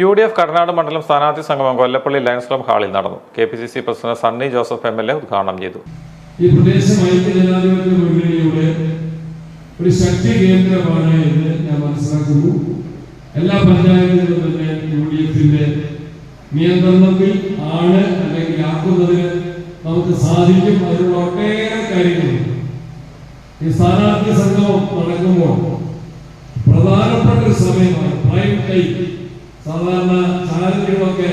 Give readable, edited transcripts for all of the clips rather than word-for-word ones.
UDF Kadanad മണ്ഡലം സ്ഥാനാർത്ഥി സംഗമം കൊല്ലപ്പള്ളി ലയൺസ് ക്ലബ് ഹാളിൽ നടന്നു. KPCC president Sunny Joseph MLA ഉദ്ഘാടനം ചെയ്തു. ഈ പ്രദേശം ഐക്യജനാധിപത്യ മുന്നണിയുടെ ഒരു ശക്തി കേന്ദ്രമാണ് എന്ന് ഞാൻ മനസ്സിലാക്കുന്നു. എല്ലാ പഞ്ചായത്തുകളും തന്നെ UDFന്റെ നിയന്ത്രണത്തിൽ ആണ് അല്ലെങ്കിൽ ആക്കുന്നതിന് നമുക്ക് സാധിക്കും. അതിനുള്ള ഒട്ടേറെ കാര്യങ്ങളുണ്ട്. ഈ സ്ഥാനാർത്ഥി സംഗമം നടക്കുമ്പോൾ പ്രധാനപ്പെട്ട ഒരു സമയമാണ് പ്രൈം ടൈം. സാധാരണ ചാനലുകളൊക്കെ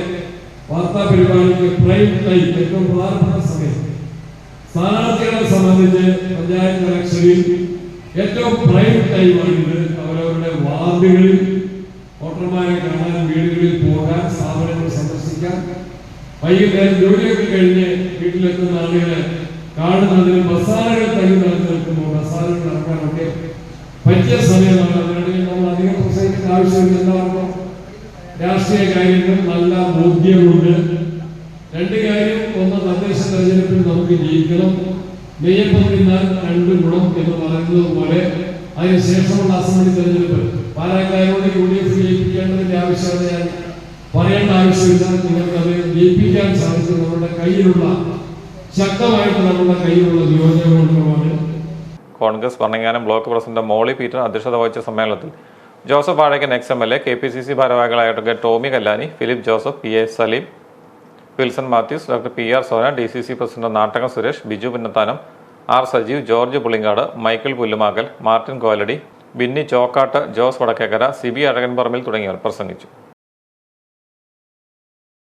വാർത്താ പരിപാടിക്ക് പ്രൈം ടൈം ഏറ്റവും പ്രധാനപ്പെട്ട സമയം. സ്ഥാനാർത്ഥികളെ സംബന്ധിച്ച് പഞ്ചായത്ത് ഇലക്ഷനിൽ ഏറ്റവും പ്രൈം ടൈമാണിത്. അവരവരുടെ വാർഡുകളിൽ വോട്ടർമാരെ കാണാൻ, വീടുകളിൽ പോകാൻ, സ്ഥാപനങ്ങൾ സന്ദർശിക്കാൻ, വൈകുന്നേരം ജോലിയൊക്കെ കഴിഞ്ഞ് വീട്ടിലെത്തുന്ന ആളുകളെ കാണുന്നതിന് ബസാറുകൾ തങ്ങി നിൽക്കുമ്പോൾ ബസാറുകൾ നടക്കാനൊക്കെ പറ്റിയ സമയമാണ്. അതിനിടയിൽ നമ്മൾ അധികം പ്രസംഗിക്കേണ്ട ആവശ്യമില്ല. എല്ലാവർക്കും രാഷ്ട്രീയ കാര്യങ്ങൾ നല്ല ബോധ്യമുണ്ട്. രണ്ട് കാര്യം: ഒന്ന്, തദ്ദേശ തെരഞ്ഞെടുപ്പിൽ നമുക്ക് ജയിക്കണം. നെയ്യപ്പം തിന്നാൽ രണ്ട് ഗുണം എന്ന് പറയുന്നത് പോലെ അതിനുശേഷമുള്ള അസംബ്ലി തെരഞ്ഞെടുപ്പ് പാലക്കാരോട് UDF ജയിപ്പിക്കേണ്ടതിന്റെ ആവശ്യകത ഞാൻ പറയേണ്ട ആവശ്യമില്ല. നിങ്ങൾക്കത് ജയിപ്പിക്കാൻ സാധിച്ചത് നമ്മുടെ കയ്യിലുള്ള ശക്തമായിട്ട് നമ്മുടെ കയ്യിലുള്ള നിയോജകമണ്ഡലമാണ്. കോൺഗ്രസ് ഭരണങ്ങാനം ബ്ലോക്ക് പ്രസിഡന്റ് മോളി പീറ്റർ അധ്യക്ഷത വഹിച്ച സമ്മേളനത്തിൽ ജോസഫ് വാഴക്കൻ MLA, KPCC ഭാരവാഹികളായ Tomy Kallani, Philip Joseph, PA Saleem, Wilson Mathews, doctor PR Sona, DCC president Nattakom Suresh, Biju Punnathanam, R Sajeev, George Pulinkad, Michael Pullumakkal, Martin Koladi, Binny Chokkattu, Jose Vadakkekara, Siby Azhakanparambil തുടങ്ങിയവർ പ്രസംഗിച്ചു.